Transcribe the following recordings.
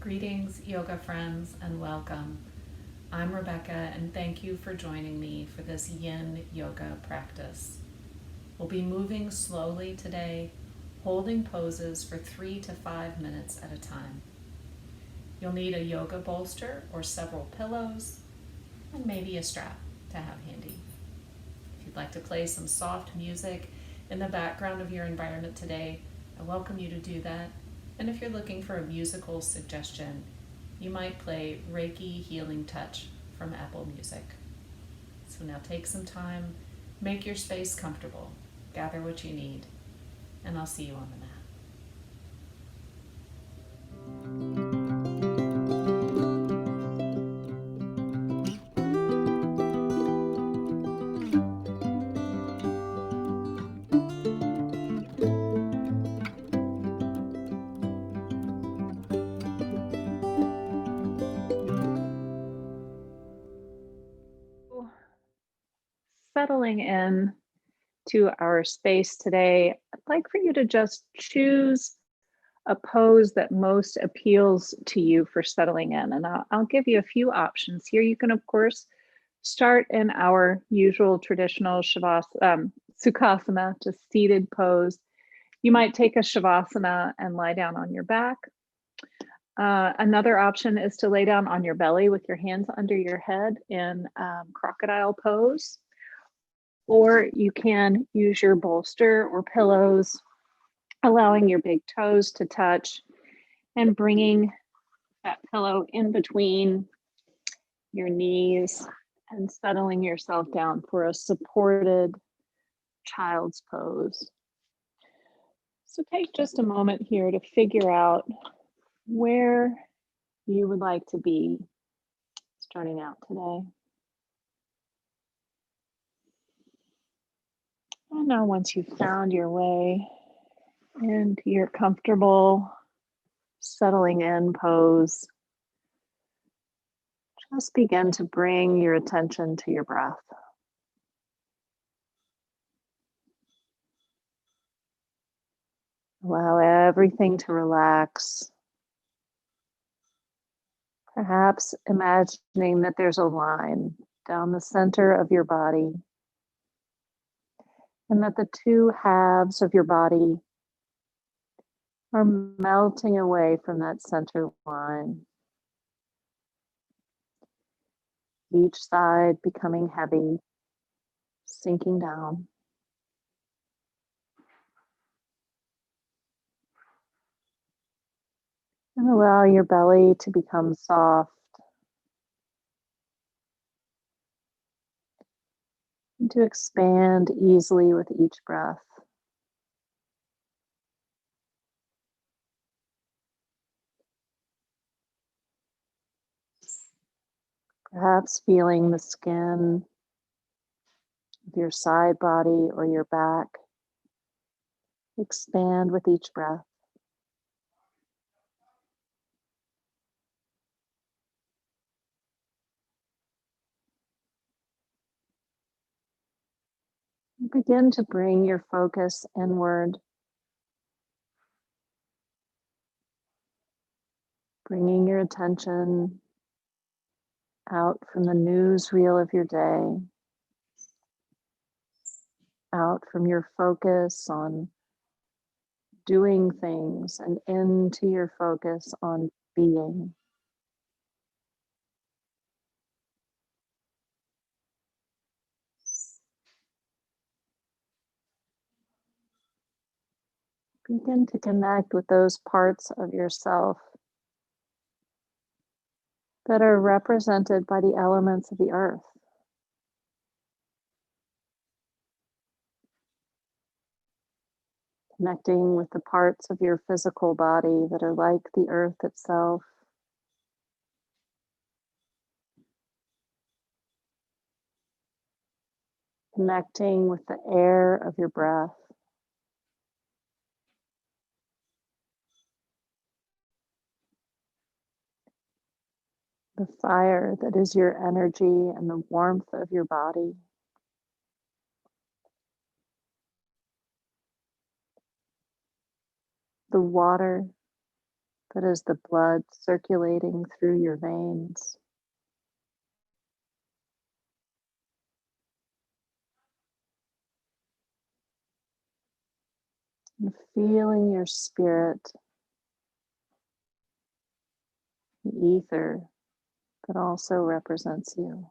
Greetings, yoga friends, and welcome. I'm Rebecca, and thank you for joining me for this Yin Yoga practice. We'll be moving slowly today, holding poses for 3 to 5 minutes at a time. You'll need a yoga bolster or several pillows, and maybe a strap to have handy. If you'd like to play some soft music in the background of your environment today, I welcome you to do that. And if you're looking for a musical suggestion, you might play Reiki Healing Touch from Apple Music. So now take some time, make your space comfortable, gather what you need, and I'll see you on the mat. Settling in to our space today, I'd like for you to just choose a pose that most appeals to you for settling in. And I'll give you a few options here. You can, of course, start in our usual traditional Sukhasana, just seated pose. You might take a Shavasana and lie down on your back. Another option is to lay down on your belly with your hands under your head in crocodile pose. Or you can use your bolster or pillows, allowing your big toes to touch and bringing that pillow in between your knees and settling yourself down for a supported child's pose. So take just a moment here to figure out where you would like to be starting out today. And now once you've found your way into your comfortable settling in pose, just begin to bring your attention to your breath. Allow everything to relax. Perhaps imagining that there's a line down the center of your body, and that the two halves of your body are melting away from that center line. Each side becoming heavy, sinking down. And allow your belly to become soft and to expand easily with each breath. Perhaps feeling the skin of your side body or your back expand with each breath. Begin to bring your focus inward, bringing your attention out from the newsreel of your day, out from your focus on doing things and into your focus on being. Begin to connect with those parts of yourself that are represented by the elements of the earth. Connecting with the parts of your physical body that are like the earth itself. Connecting with the air of your breath. The fire that is your energy and the warmth of your body. The water That is the blood circulating through your veins. And feeling your spirit, the ether that also represents you.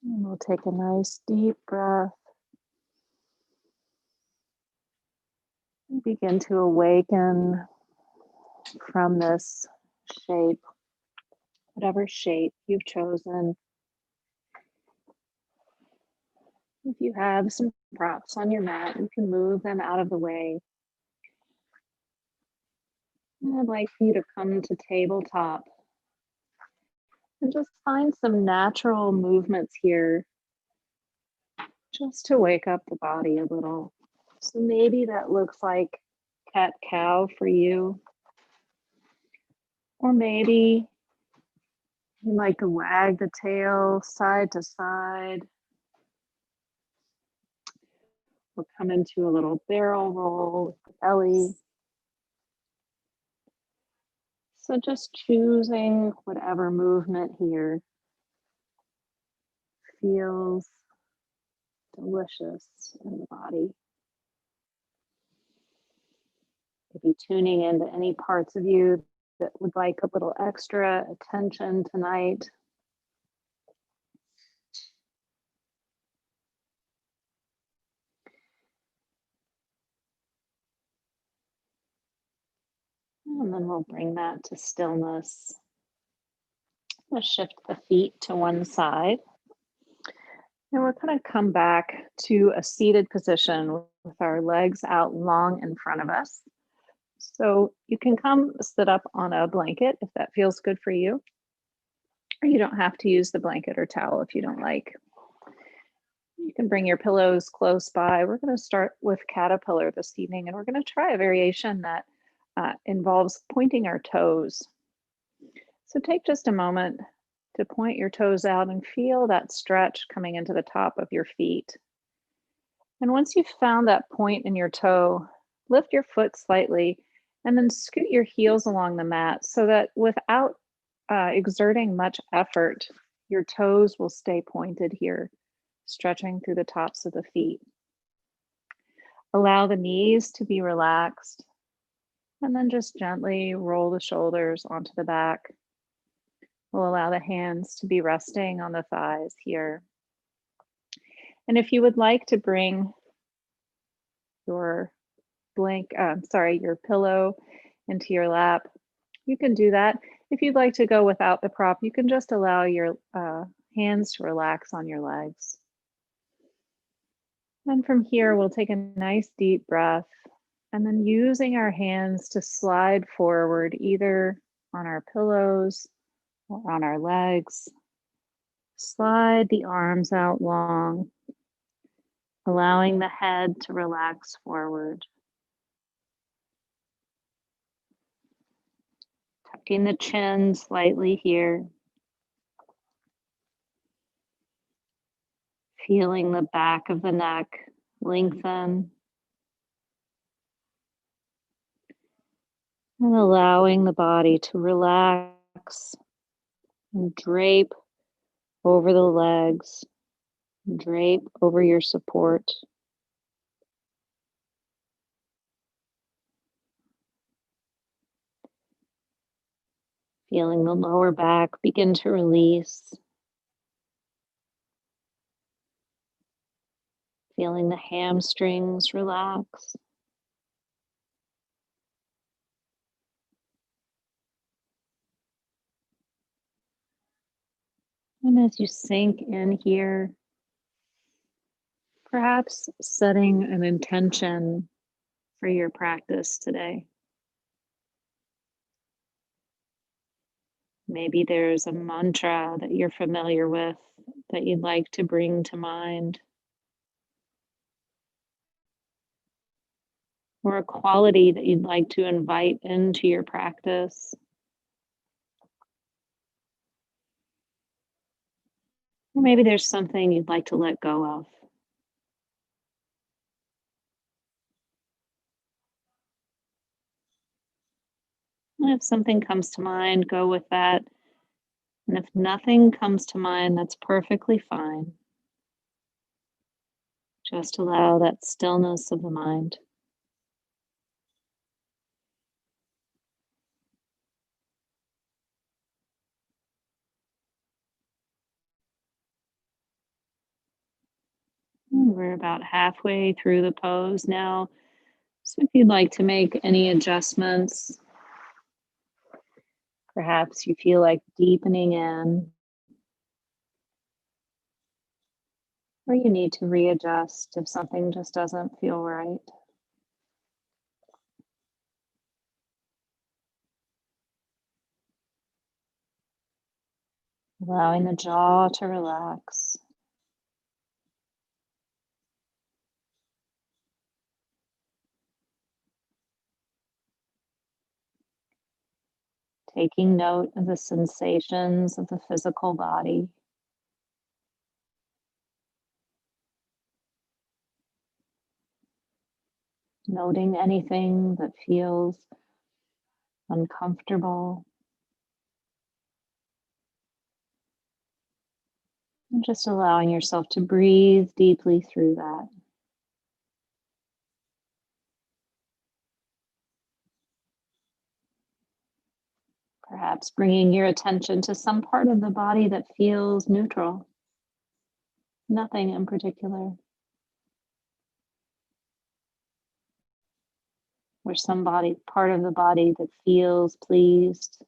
And we'll take a nice deep breath and begin to awaken from this shape, whatever shape you've chosen. If you have some props on your mat, you can move them out of the way. And I'd like for you to come to tabletop and just find some natural movements here just to wake up the body a little. So maybe that looks like cat cow for you. Or maybe you like to wag the tail side to side. We'll come into a little barrel roll with the belly. So just choosing whatever movement here feels delicious in the body. Maybe tuning into any parts of you that would like a little extra attention tonight. And then we'll bring that to stillness. I'm going to shift the feet to one side. And we're going to come back to a seated position with our legs out long in front of us. So you can come sit up on a blanket if that feels good for you. Or you don't have to use the blanket or towel if you don't like. You can bring your pillows close by. We're going to start with caterpillar this evening, and we're going to try a variation that involves pointing our toes. So take just a moment to point your toes out and feel that stretch coming into the top of your feet. And once you've found that point in your toe, lift your foot slightly and then scoot your heels along the mat so that without exerting much effort, your toes will stay pointed here, stretching through the tops of the feet. Allow the knees to be relaxed, and then just gently roll the shoulders onto the back. We'll allow the hands to be resting on the thighs here. And if you would like to bring your your pillow into your lap, you can do that. If you'd like to go without the prop, you can just allow your hands to relax on your legs. And from here, we'll take a nice deep breath, and then using our hands to slide forward, either on our pillows or on our legs. Slide the arms out long, allowing the head to relax forward. Tucking the chin slightly here. Feeling the back of the neck lengthen. And allowing the body to relax and drape over the legs, drape over your support. Feeling the lower back begin to release. Feeling the hamstrings relax. And as you sink in here, perhaps setting an intention for your practice today. Maybe there's a mantra that you're familiar with that you'd like to bring to mind. or a quality that you'd like to invite into your practice. Or maybe there's something you'd like to let go of. And if something comes to mind, go with that. And if nothing comes to mind, that's perfectly fine. Just allow that stillness of the mind. We're about halfway through the pose now. So if you'd like to make any adjustments, perhaps you feel like deepening in, or you need to readjust if something just doesn't feel right. Allowing the jaw to relax. Taking note of the sensations of the physical body. Noting anything that feels uncomfortable. And just allowing yourself to breathe deeply through that. Perhaps bringing your attention to some part of the body that feels neutral. Nothing in particular. Or some part of the body that feels pleased.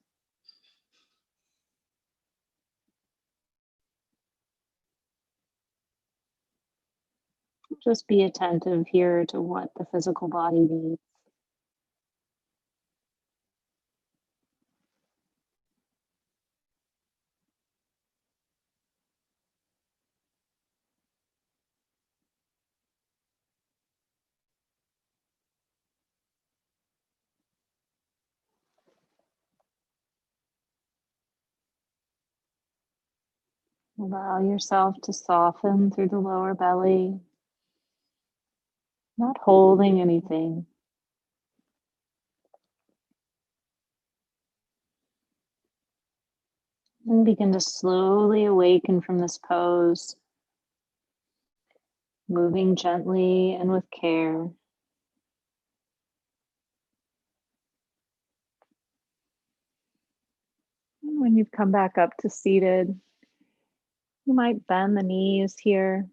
Just be attentive here to what the physical body needs. Allow yourself to soften through the lower belly, not holding anything. And begin to slowly awaken from this pose, moving gently and with care. And when you've come back up to seated, you might bend the knees here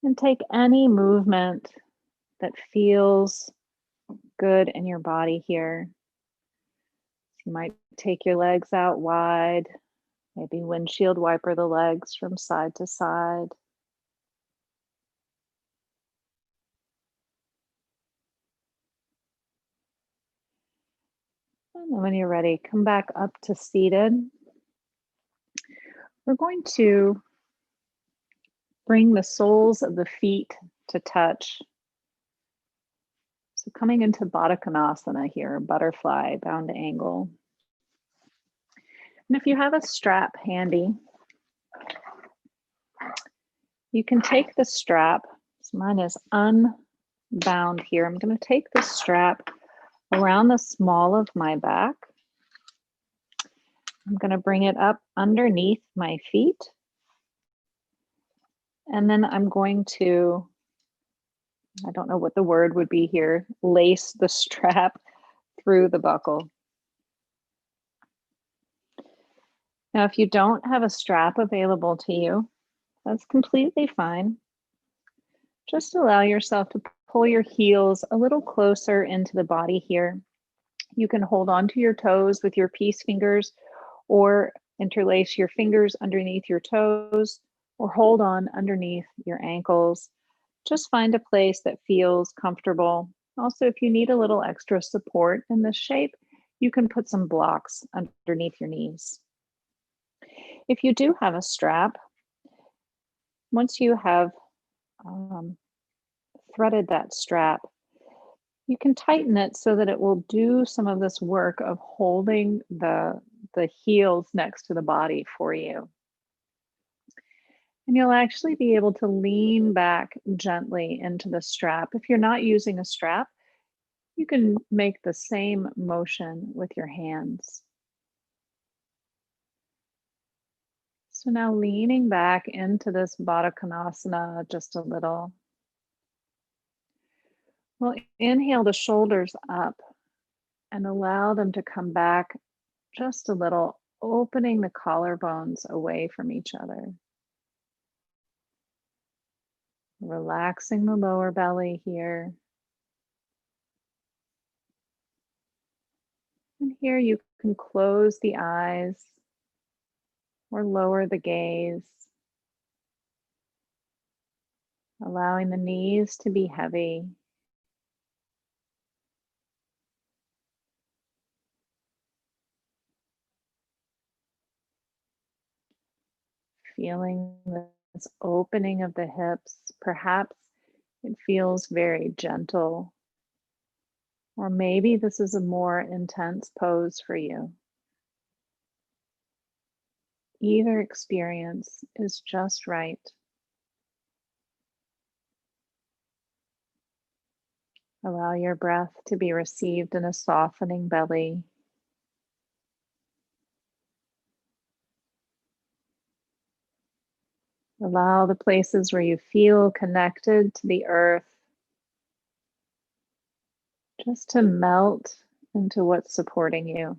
and take any movement that feels good in your body here. You might take your legs out wide, maybe windshield wiper the legs from side to side. And then when you're ready, come back up to seated. We're going to bring the soles of the feet to touch. So coming into Baddha Konasana here, butterfly, bound angle. And if you have a strap handy, you can take the strap. So mine is unbound here. I'm going to take the strap around the small of my back. I'm going to bring it up underneath my feet. And then I'm going to, I don't know what the word would be here, lace the strap through the buckle. Now, if you don't have a strap available to you, that's completely fine. Just allow yourself to pull your heels a little closer into the body here. You can hold on to your toes with your peace fingers or interlace your fingers underneath your toes or hold on underneath your ankles. Just find a place that feels comfortable. Also, if you need a little extra support in this shape, you can put some blocks underneath your knees. If you do have a strap, once you have threaded that strap, You can tighten it so that it will do some of this work of holding the heels next to the body for you. And you'll actually be able to lean back gently into the strap. If you're not using a strap, you can make the same motion with your hands. So now leaning back into this Baddha Konasana just a little. We'll inhale the shoulders up and allow them to come back just a little, opening the collarbones away from each other. Relaxing the lower belly here. And here you can close the eyes or lower the gaze, allowing the knees to be heavy. Feeling this opening of the hips. Perhaps it feels very gentle, or maybe this is a more intense pose for you. Either experience is just right. Allow your breath to be received in a softening belly. Allow the places where you feel connected to the earth just to melt into what's supporting you.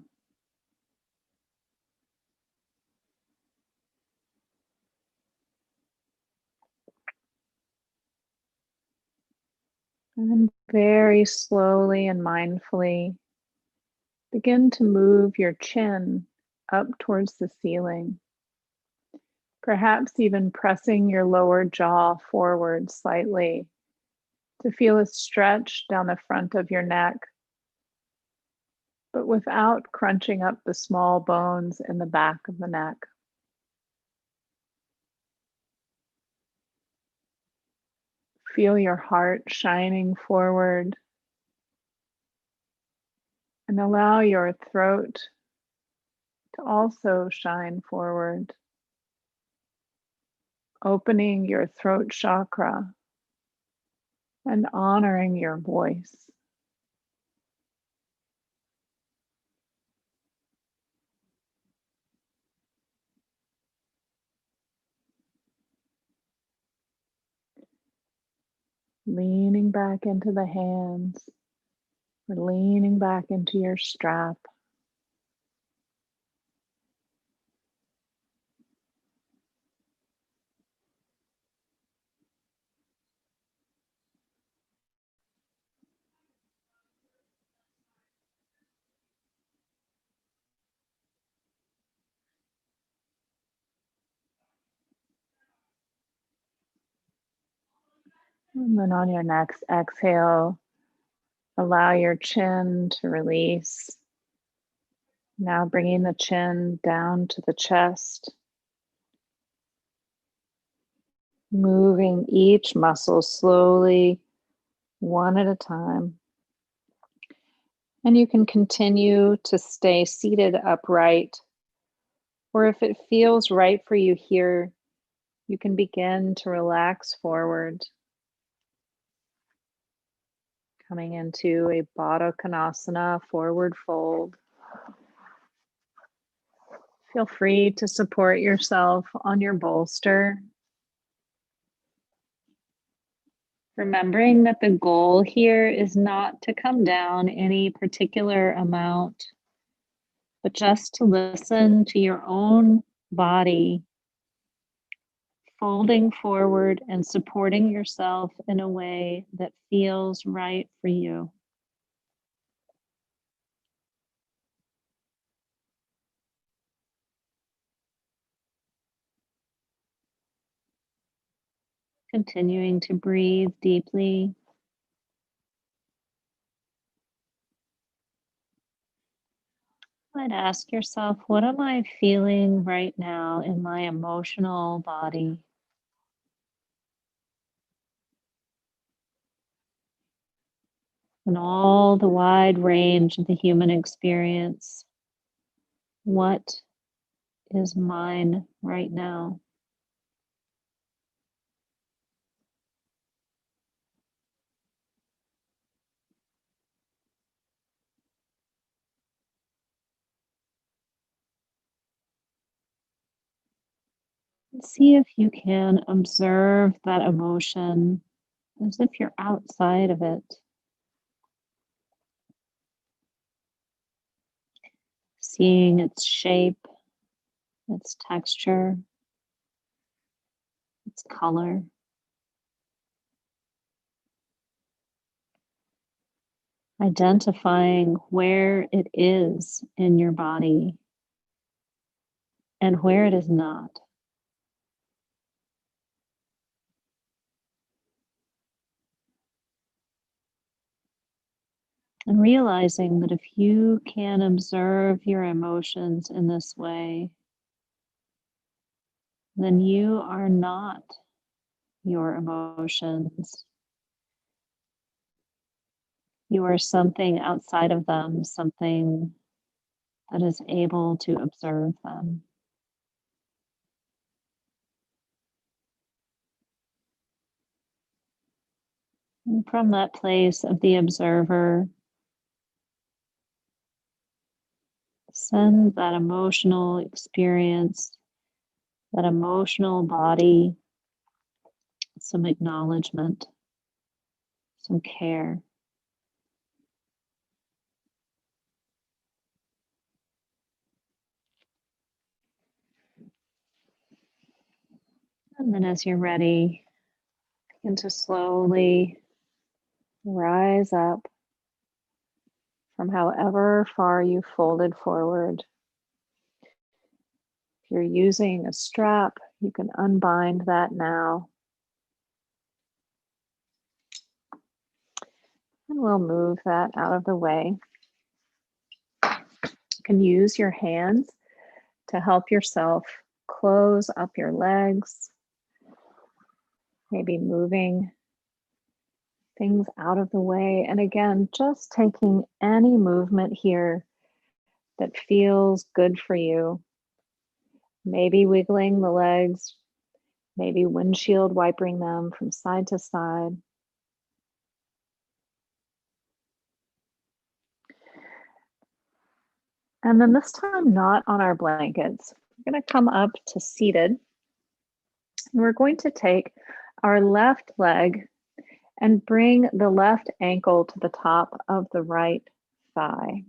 And then very slowly and mindfully begin to move your chin up towards the ceiling, perhaps even pressing your lower jaw forward slightly to feel a stretch down the front of your neck, but without crunching up the small bones in the back of the neck. Feel your heart shining forward and allow your throat to also shine forward, opening your throat chakra and honoring your voice. Leaning back into the hands, or leaning back into your strap. And then on your next exhale, allow your chin to release. Now bringing the chin down to the chest, moving each muscle slowly, one at a time. And you can continue to stay seated upright, or if it feels right for you here, you can begin to relax forward, coming into a Baddha Konasana forward fold. Feel free to support yourself on your bolster, remembering that the goal here is not to come down any particular amount, but just to listen to your own body folding forward and supporting yourself in a way that feels right for you. Continuing to breathe deeply. And ask yourself, what am I feeling right now in my emotional body? and all the wide range of the human experience. What is mine right now? See if you can observe that emotion as if you're outside of it, seeing its shape, its texture, its color, identifying where it is in your body and where it is not. And realizing that if you can observe your emotions in this way, then you are not your emotions. You are something outside of them, something that is able to observe them. And from that place of the observer, send that emotional experience, that emotional body, some acknowledgement, some care. And then as you're ready, begin to slowly rise up from however far you folded forward. If you're using a strap, you can unbind that now. And we'll move that out of the way. You can use your hands to help yourself close up your legs, maybe moving things out of the way. And again, just taking any movement here that feels good for you. Maybe wiggling the legs, maybe windshield wiping them from side to side. And then this time, not on our blankets. We're going to come up to seated. And we're going to take our left leg and bring the left ankle to the top of the right thigh.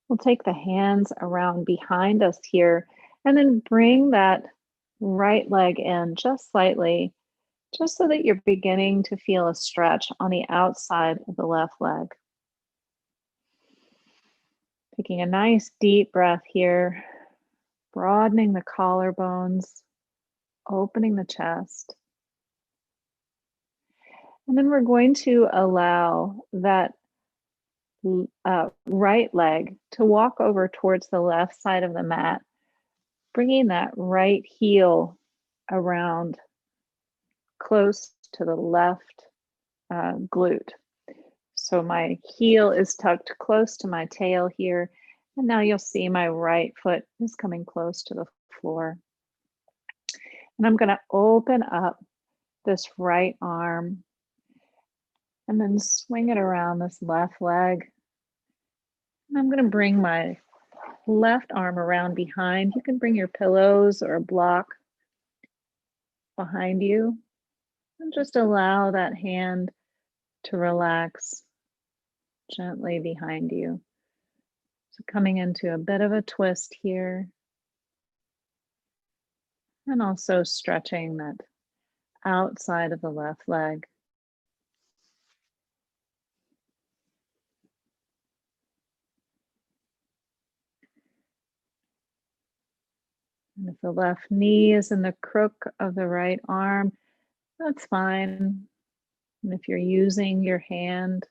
We'll take the hands around behind us here and then bring that right leg in just slightly, just so that you're beginning to feel a stretch on the outside of the left leg. Taking a nice deep breath here, broadening the collarbones, opening the chest. And then we're going to allow that right leg to walk over towards the left side of the mat, bringing that right heel around close to the left glute. So my heel is tucked close to my tail here. And now you'll see my right foot is coming close to the floor. And I'm going to open up this right arm and then swing it around this left leg. And I'm going to bring my left arm around behind. You can bring your pillows or a block behind you and just allow that hand to relax gently behind you. So coming into a bit of a twist here and also stretching that outside of the left leg. And if the left knee is in the crook of the right arm, that's fine. And if you're using your hand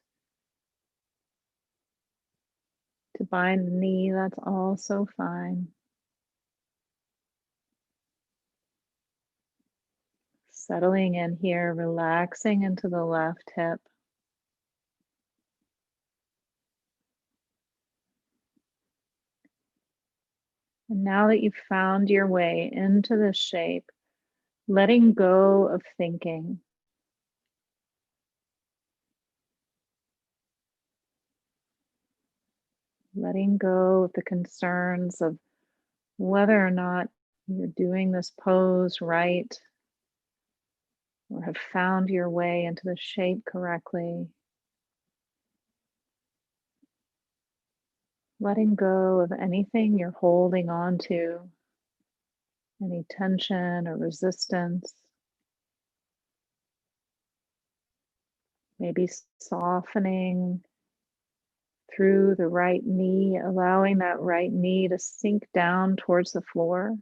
to bind the knee, that's also fine. Settling in here, relaxing into the left hip. And now that you've found your way into this shape, letting go of thinking, letting go of the concerns of whether or not you're doing this pose right or have found your way into the shape correctly. Letting go of anything you're holding on to, any tension or resistance. Maybe softening through the right knee, allowing that right knee to sink down towards the floor.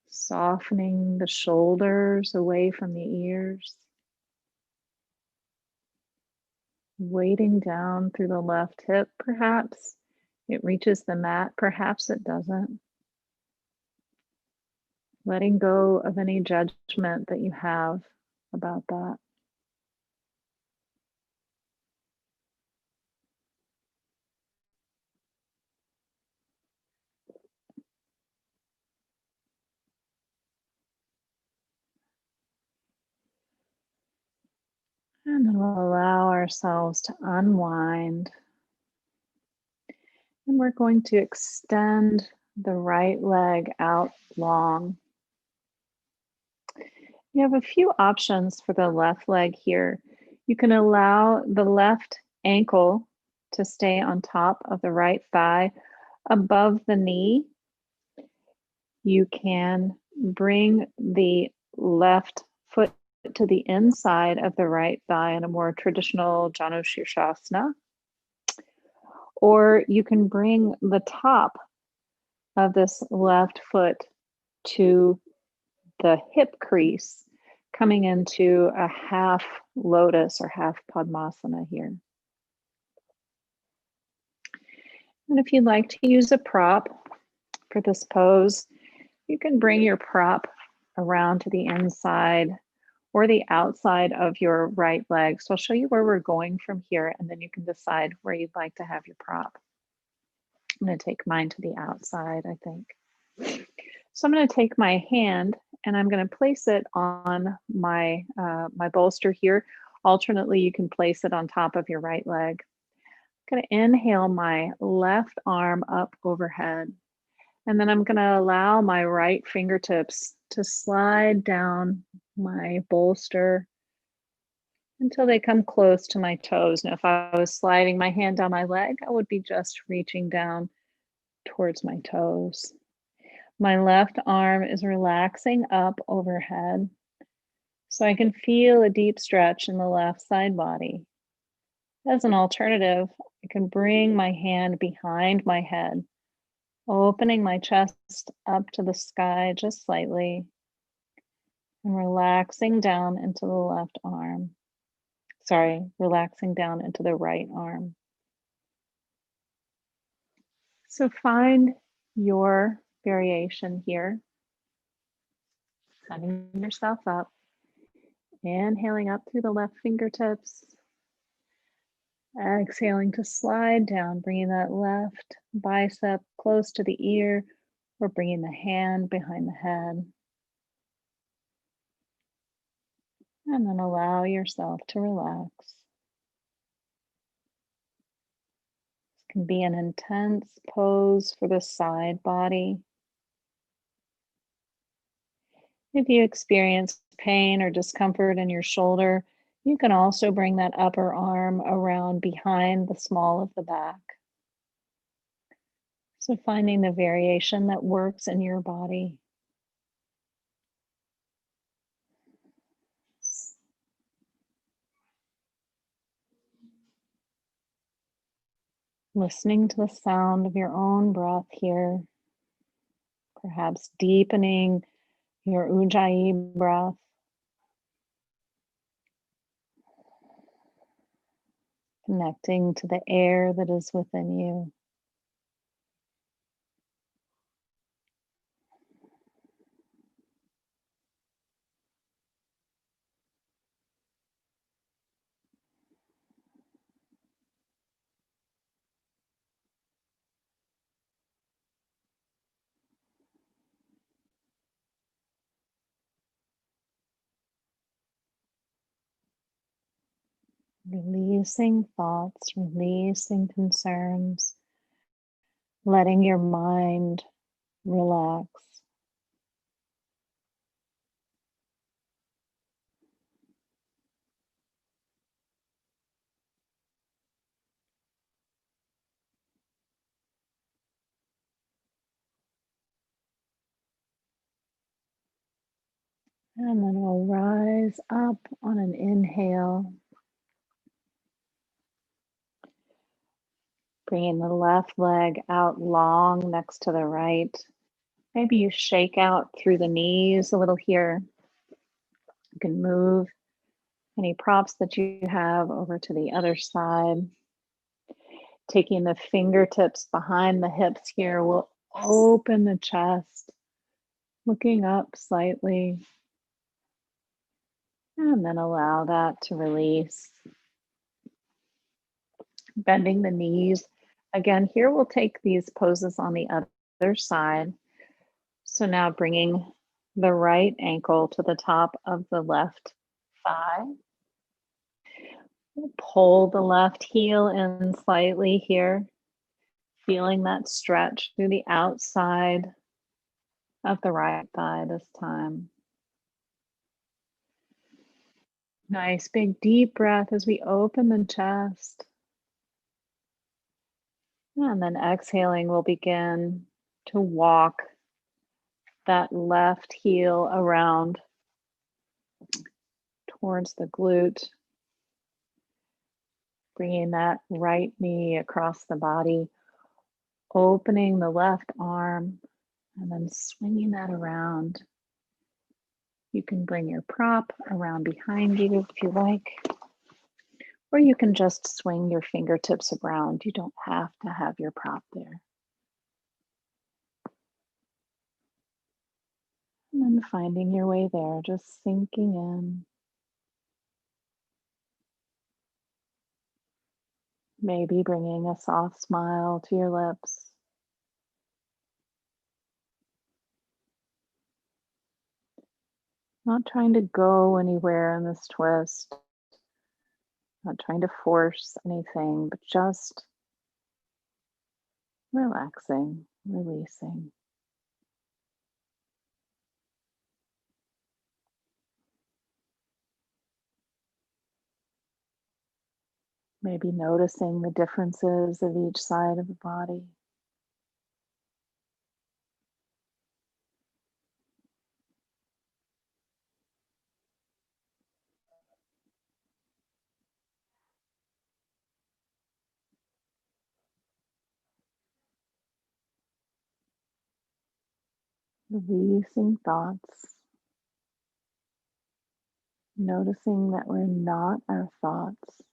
Softening the shoulders away from the ears. Weighting down through the left hip, perhaps it reaches the mat, perhaps it doesn't. Letting go of any judgment that you have about that. And then we'll allow ourselves to unwind. And we're going to extend the right leg out long. You have a few options for the left leg here. You can allow the left ankle to stay on top of the right thigh above the knee. You can bring the left foot to the inside of the right thigh in a more traditional Janu Shirshasana. Or you can bring the top of this left foot to the hip crease, coming into a half lotus or half Padmasana here. And if you'd like to use a prop for this pose, you can bring your prop around to the inside or the outside of your right leg. So I'll show you where we're going from here, and then you can decide where you'd like to have your prop. I'm going to take mine to the outside, I think. So I'm going to take my hand and I'm going to place it on my my bolster here. Alternately, you can place it on top of your right leg. I'm going to inhale my left arm up overhead. And then I'm going to allow my right fingertips to slide down my bolster until they come close to my toes. Now, if I was sliding my hand down my leg, I would be just reaching down towards my toes. My left arm is relaxing up overhead, so I can feel a deep stretch in the left side body. As an alternative, I can bring my hand behind my head, opening my chest up to the sky just slightly, and relaxing down into the left arm. Relaxing down into the right arm. So find your variation here. Setting yourself up. Inhaling up through the left fingertips. Exhaling to slide down, bringing that left bicep close to the ear or bringing the hand behind the head. And then allow yourself to relax. This can be an intense pose for the side body. If you experience pain or discomfort in your shoulder, you can also bring that upper arm around behind the small of the back. So finding the variation that works in your body. Listening to the sound of your own breath here, perhaps deepening your Ujjayi breath. Connecting to the air that is within you. Releasing thoughts, releasing concerns, letting your mind relax. And then we'll rise up on an inhale, bringing the left leg out long next to the right. Maybe you shake out through the knees a little here. You can move any props that you have over to the other side. Taking the fingertips behind the hips here, we'll open the chest, looking up slightly, and then allow that to release. Bending the knees. Again, here we'll take these poses on the other side. So now bringing the right ankle to the top of the left thigh. Pull the left heel in slightly here, feeling that stretch through the outside of the right thigh this time. Nice big deep breath as we open the chest. And then exhaling, we'll begin to walk that left heel around towards the glute, bringing that right knee across the body, opening the left arm, and then swinging that around. You can bring your prop around behind you if you like, or you can just swing your fingertips around. You don't have to have your prop there. And then finding your way there, just sinking in. Maybe bringing a soft smile to your lips. Not trying to go anywhere in this twist, not trying to force anything, but just relaxing, releasing. Maybe noticing the differences of each side of the body. Releasing thoughts. Noticing that we're not our thoughts.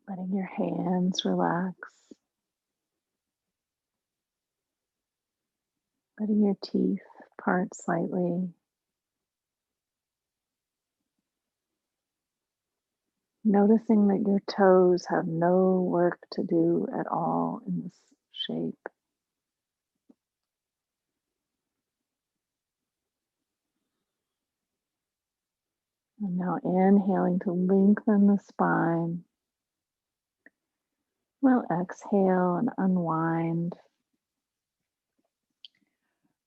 Letting your hands relax. Letting your teeth part slightly. Noticing that your toes have no work to do at all in this shape. And now inhaling to lengthen the spine. We'll exhale and unwind.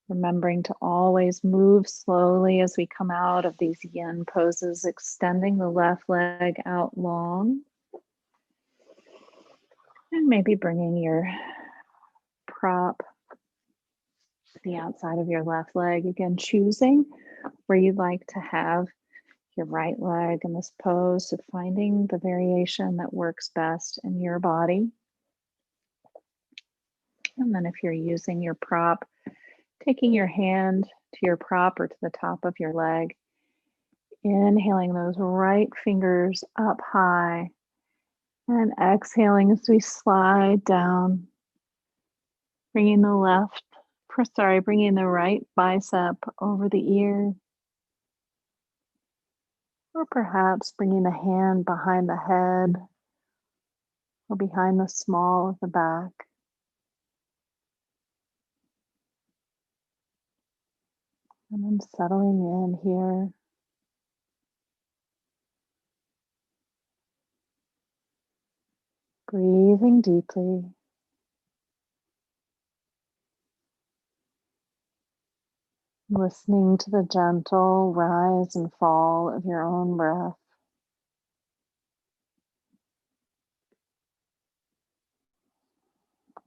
Remembering to always move slowly as we come out of these yin poses, extending the left leg out long. And maybe bringing your prop to the outside of your left leg. Again, choosing where you'd like to have your right leg in this pose. So finding the variation that works best in your body. And then if you're using your prop, taking your hand to your prop or to the top of your leg, Inhaling those right fingers up high and exhaling as we slide down, bringing bringing the right bicep over the ear, or perhaps bringing the hand behind the head or behind the small of the back. And then settling in here. Breathing deeply. Listening to the gentle rise and fall of your own breath.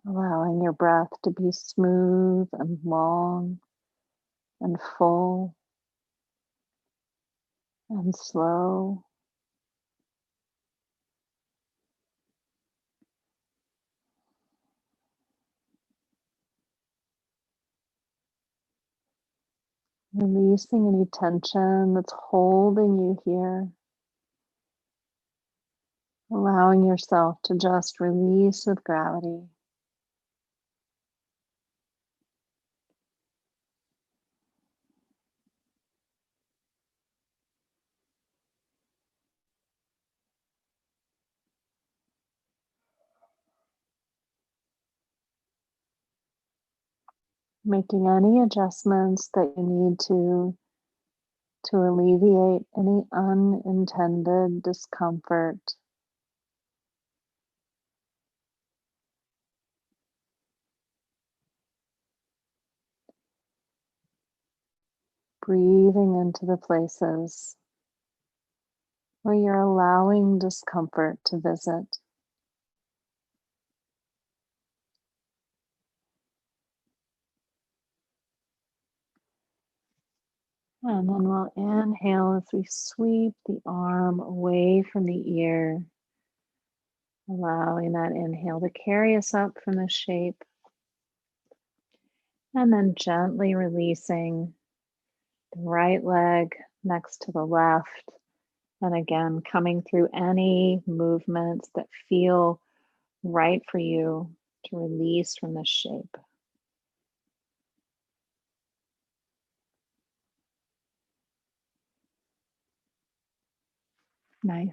Allowing your breath to be smooth and long and full and slow. Releasing any tension that's holding you here. Allowing yourself to just release with gravity. Making any adjustments that you need to alleviate any unintended discomfort. Breathing into the places where you're allowing discomfort to visit. And then we'll inhale as we sweep the arm away from the ear, allowing that inhale to carry us up from the shape. And then gently releasing the right leg next to the left. And again, coming through any movements that feel right for you to release from this shape. Nice.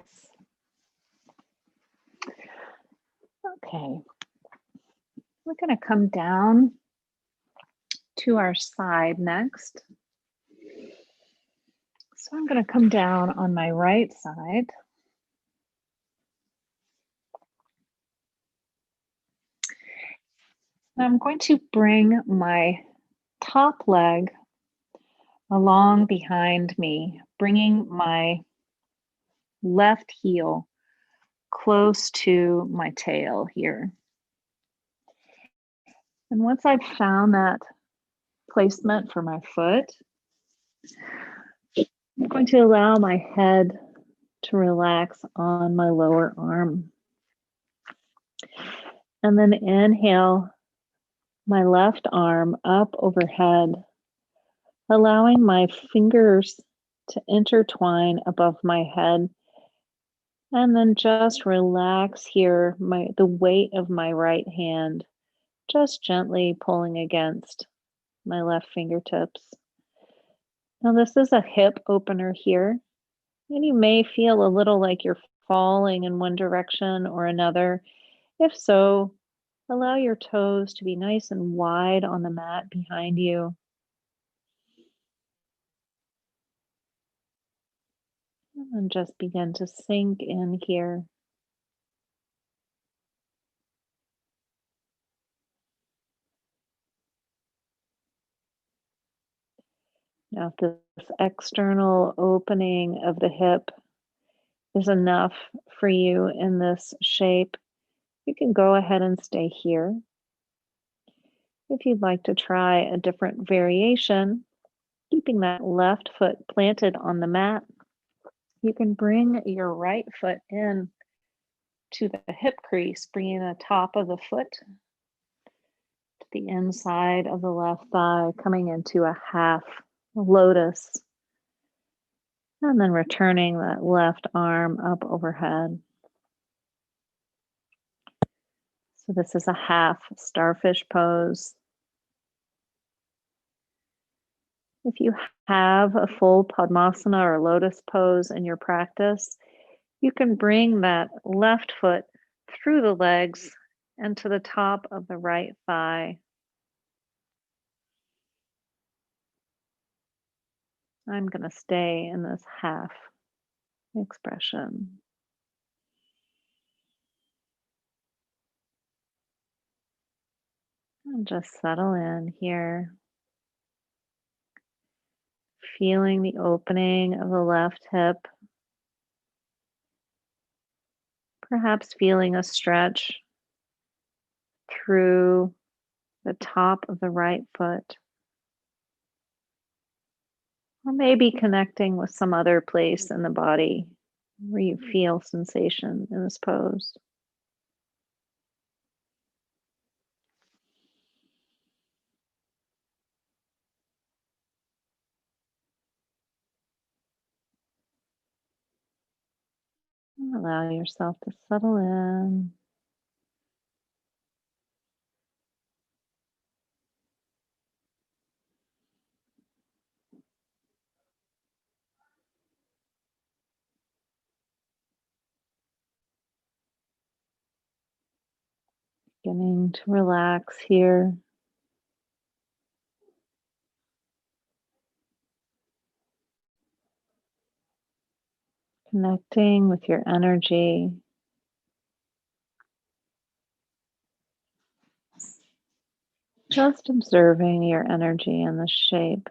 Okay. We're going to come down to our side next. So I'm going to come down on my right side. And I'm going to bring my top leg along behind me, bringing my left heel close to my tail here. And once I've found that placement for my foot, I'm going to allow my head to relax on my lower arm. And then inhale my left arm up overhead, allowing my fingers to intertwine above my head. And then just relax here, the weight of my right hand, just gently pulling against my left fingertips. Now this is a hip opener here, and you may feel a little like you're falling in one direction or another. If so, allow your toes to be nice and wide on the mat behind you. And just begin to sink in here. Now, if this external opening of the hip is enough for you in this shape, you can go ahead and stay here. If you'd like to try a different variation, keeping that left foot planted on the mat, you can bring your right foot in to the hip crease, bringing the top of the foot to the inside of the left thigh, coming into a half lotus. And then returning that left arm up overhead. So this is a half starfish pose. If you have a full Padmasana or lotus pose in your practice, you can bring that left foot through the legs and to the top of the right thigh. I'm going to stay in this half expression. And just settle in here, feeling the opening of the left hip, perhaps feeling a stretch through the top of the right foot, or maybe connecting with some other place in the body where you feel sensation in this pose. And allow yourself to settle in. Beginning to relax here. Connecting with your energy. Just observing your energy in the shape,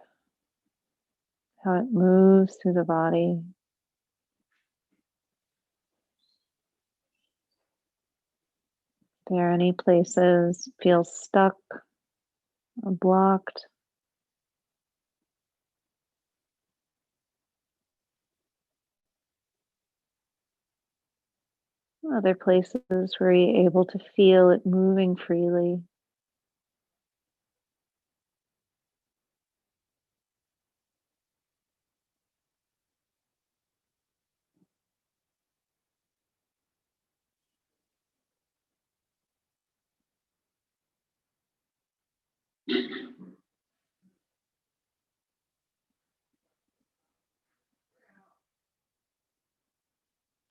how it moves through the body. If there are any places feel stuck or blocked, other places where you're able to feel it moving freely.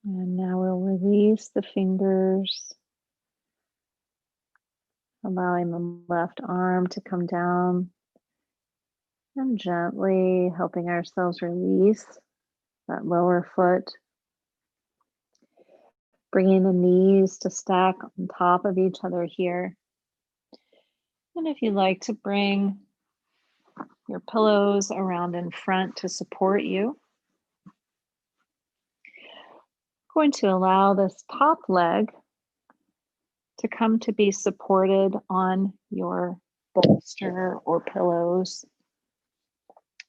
And now we'll release the fingers, allowing the left arm to come down and gently helping ourselves release that lower foot. Bringing the knees to stack on top of each other here. And if you'd like to bring your pillows around in front to support you, going to allow this top leg to come to be supported on your bolster or pillows.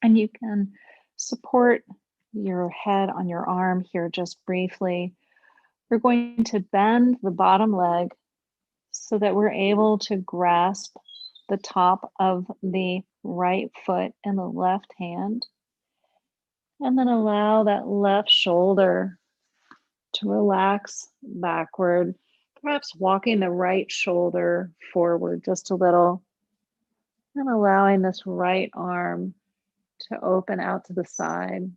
And you can support your head on your arm here just briefly. We're going to bend the bottom leg so that we're able to grasp the top of the right foot in the left hand. And then allow that left shoulder to relax backward, perhaps walking the right shoulder forward just a little, and allowing this right arm to open out to the side.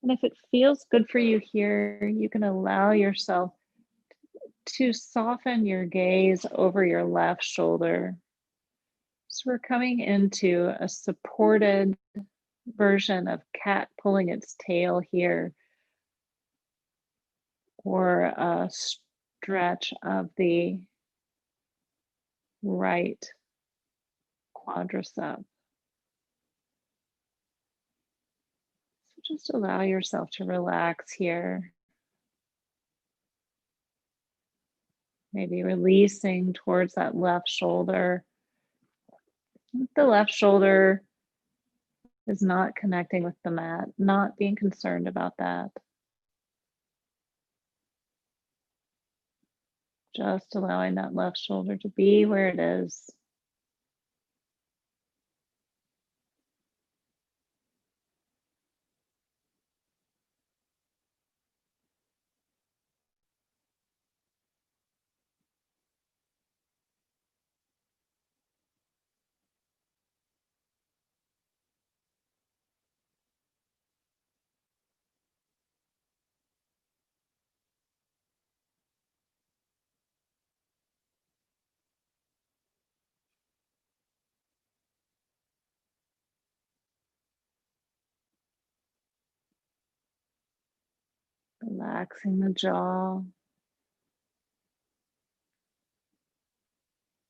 And if it feels good for you here, you can allow yourself to soften your gaze over your left shoulder. So we're coming into a supported version of cat pulling its tail here, or a stretch of the right quadricep. So just allow yourself to relax here. Maybe releasing towards that left shoulder. If the left shoulder is not connecting with the mat, not being concerned about that. Just allowing that left shoulder to be where it is. Relaxing the jaw,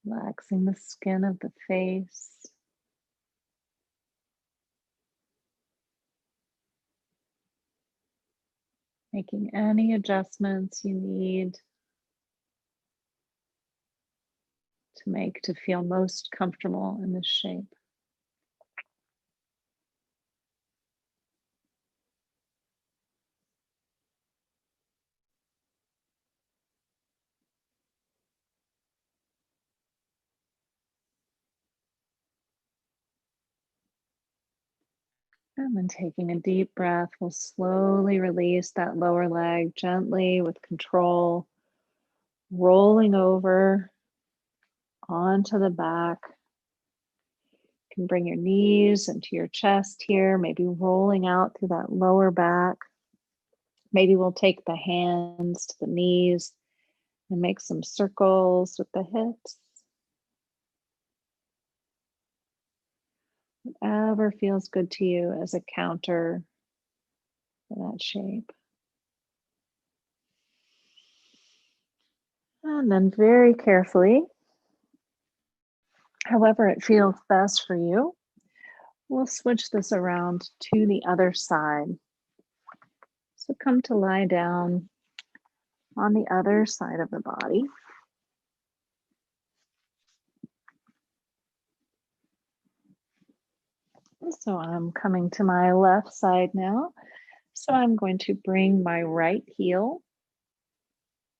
relaxing the skin of the face. Making any adjustments you need to make to feel most comfortable in this shape. And then taking a deep breath, we'll slowly release that lower leg gently with control, rolling over onto the back. You can bring your knees into your chest here, maybe rolling out through that lower back. Maybe we'll take the hands to the knees and make some circles with the hips. Whatever feels good to you as a counter for that shape. And then very carefully, however it feels best for you, we'll switch this around to the other side. So come to lie down on the other side of the body. So I'm coming to my left side now. So I'm going to bring my right heel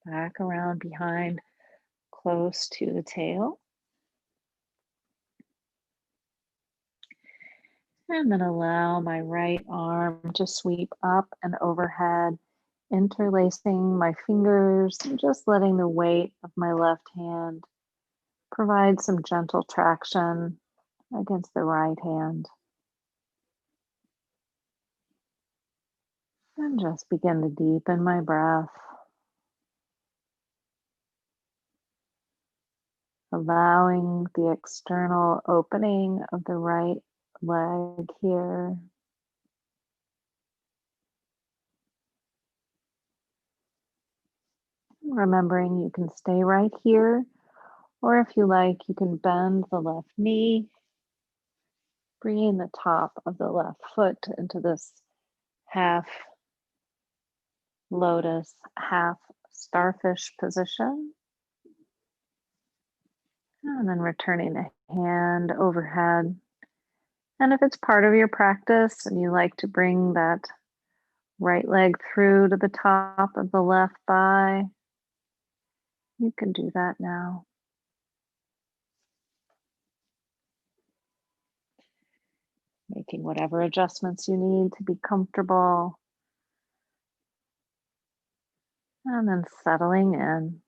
back around behind, close to the tail. And then allow my right arm to sweep up and overhead, interlacing my fingers and just letting the weight of my left hand provide some gentle traction against the right hand. And just begin to deepen my breath, allowing the external opening of the right leg here. Remembering you can stay right here, or if you like, you can bend the left knee, bringing the top of the left foot into this half lotus, half starfish position. And then returning the hand overhead. And if it's part of your practice and you like to bring that right leg through to the top of the left thigh, you can do that now. Making whatever adjustments you need to be comfortable. And then settling in.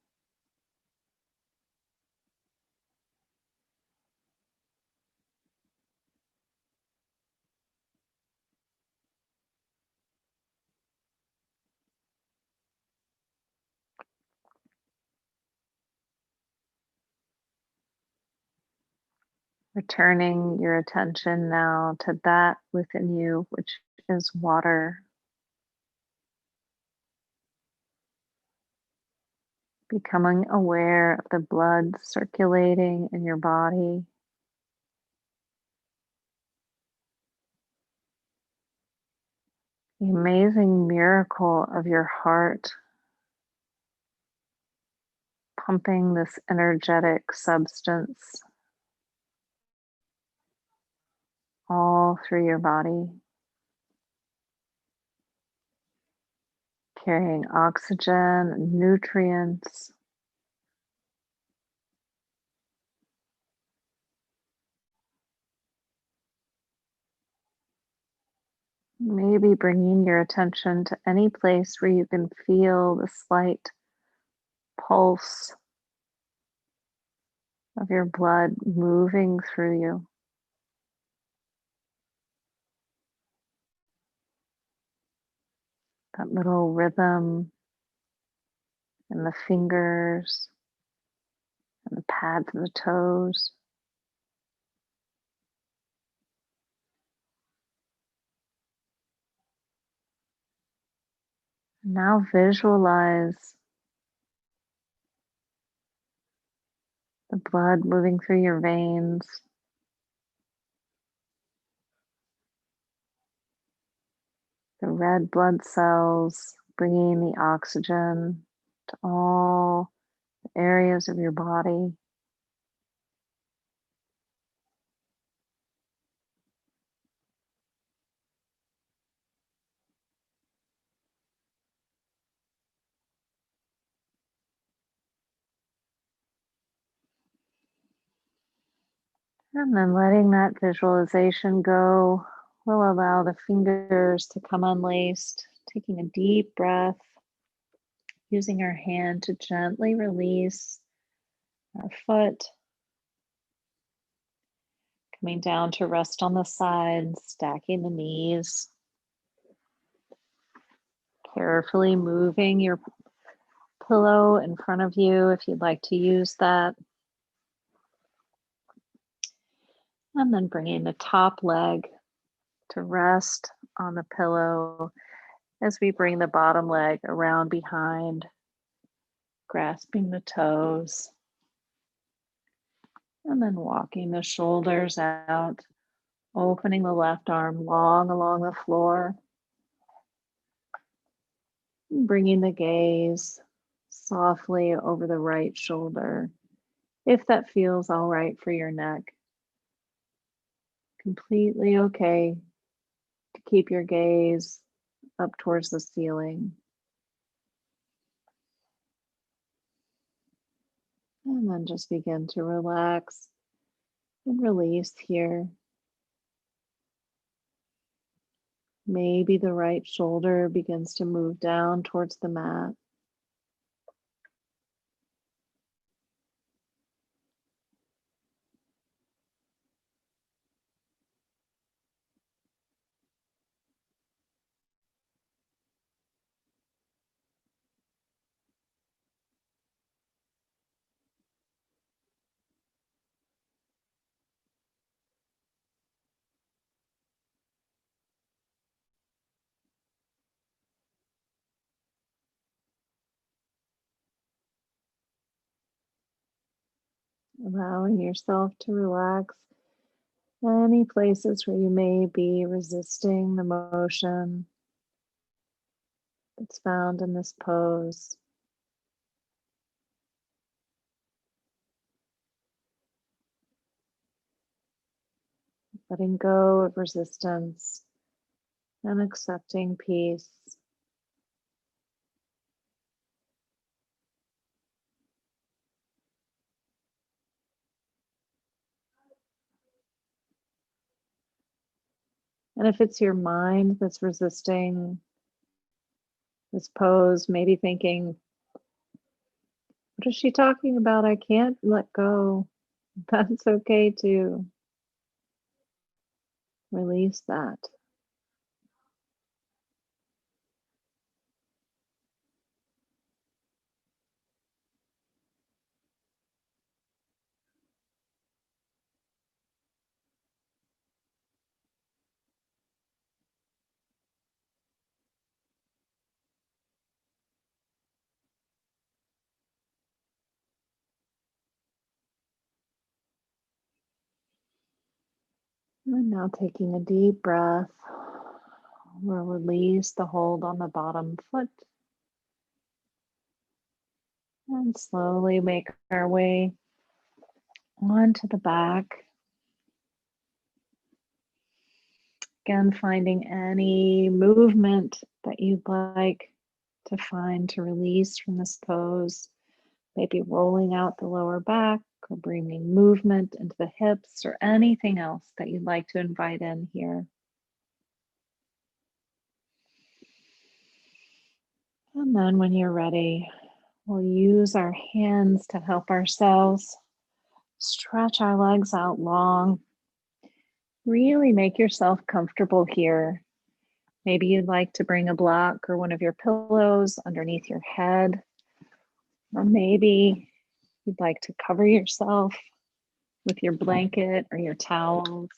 Returning your attention now to that within you, which is water. Becoming aware of the blood circulating in your body. The amazing miracle of your heart pumping this energetic substance all through your body, carrying oxygen, nutrients. Maybe bringing your attention to any place where you can feel the slight pulse of your blood moving through you. That little rhythm in the fingers and the pads of the toes. Now visualize the blood moving through your veins, the red blood cells bringing the oxygen to all areas of your body. And then letting that visualization go will allow the fingers to come unlaced, taking a deep breath, using our hand to gently release our foot, coming down to rest on the side, stacking the knees, carefully moving your pillow in front of you if you'd like to use that. And then bringing the top leg to rest on the pillow as we bring the bottom leg around behind, grasping the toes, and then walking the shoulders out, opening the left arm long along the floor, bringing the gaze softly over the right shoulder, if that feels all right for your neck. Completely okay to keep your gaze up towards the ceiling. And then just begin to relax and release here. Maybe the right shoulder begins to move down towards the mat. Allowing yourself to relax any places where you may be resisting the motion that's found in this pose. Letting go of resistance and accepting peace. And if it's your mind that's resisting this pose, maybe thinking, what is she talking about? I can't let go. That's okay too. Release that. And now taking a deep breath, we'll release the hold on the bottom foot and slowly make our way onto the back. Again, finding any movement that you'd like to find to release from this pose. Maybe rolling out the lower back or bringing movement into the hips or anything else that you'd like to invite in here. And then when you're ready, we'll use our hands to help ourselves stretch our legs out long. Really make yourself comfortable here. Maybe you'd like to bring a block or one of your pillows underneath your head, or maybe you'd like to cover yourself with your blanket or your towels.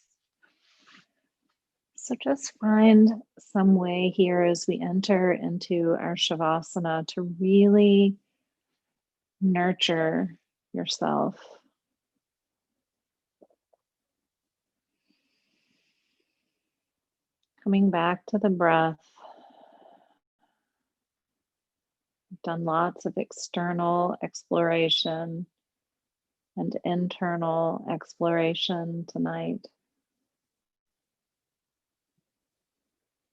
So just find some way here as we enter into our Shavasana to really nurture yourself. Coming back to the breath. We've done lots of external exploration and internal exploration tonight.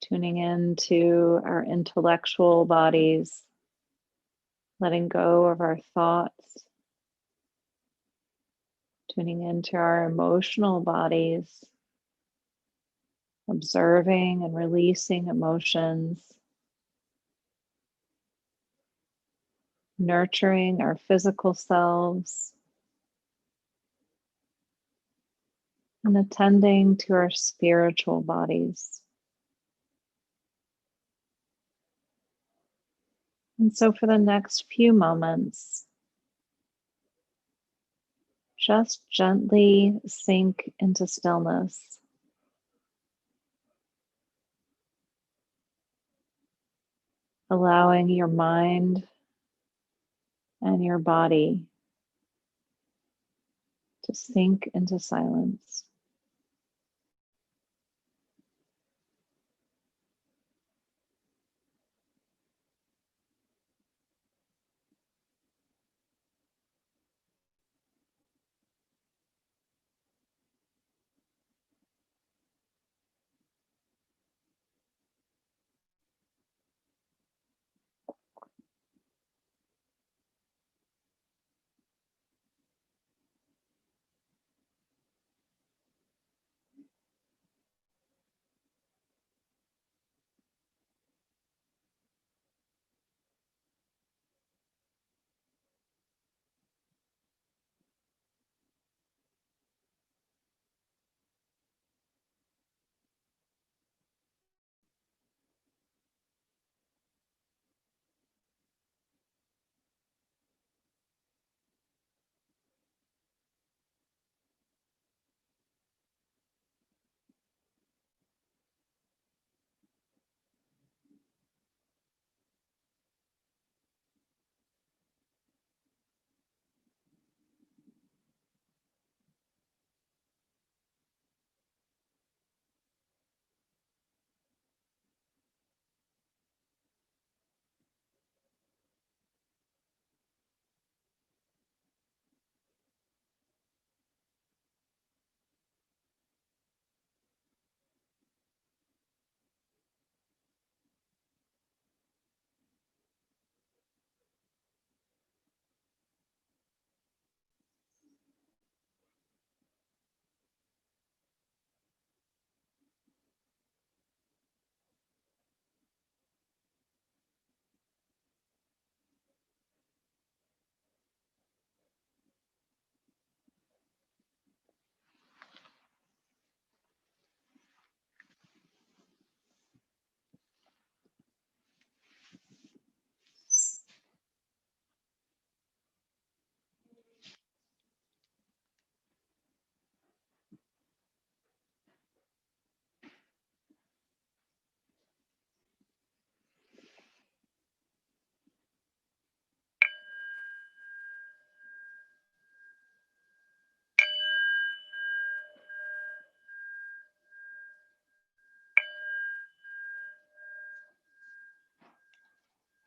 Tuning into our intellectual bodies, letting go of our thoughts, tuning into our emotional bodies, observing and releasing emotions, nurturing our physical selves, and attending to our spiritual bodies. And so for the next few moments, just gently sink into stillness. Allowing your mind and your body to sink into silence.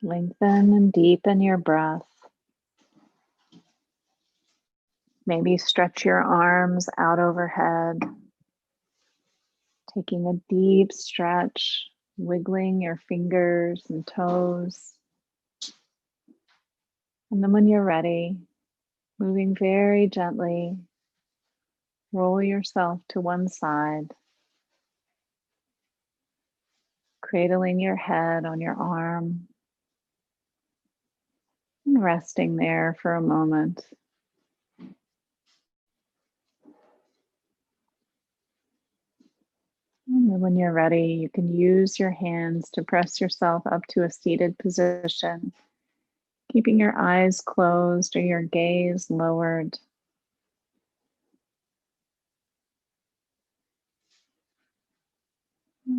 Lengthen and deepen your breath. Maybe stretch your arms out overhead, taking a deep stretch, wiggling your fingers and toes. And then when you're ready, moving very gently, roll yourself to one side, cradling your head on your arm, and resting there for a moment. And then when you're ready, you can use your hands to press yourself up to a seated position, keeping your eyes closed or your gaze lowered.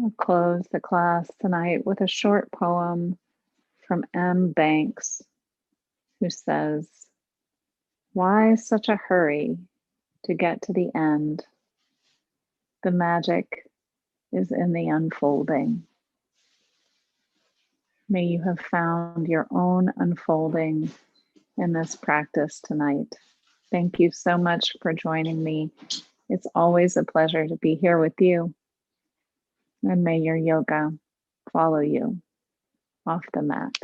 I'll close the class tonight with a short poem from M. Banks, who says, "Why such a hurry to get to the end? The magic is in the unfolding." May you have found your own unfolding in this practice tonight. Thank you so much for joining me. It's always a pleasure to be here with you. And may your yoga follow you off the mat.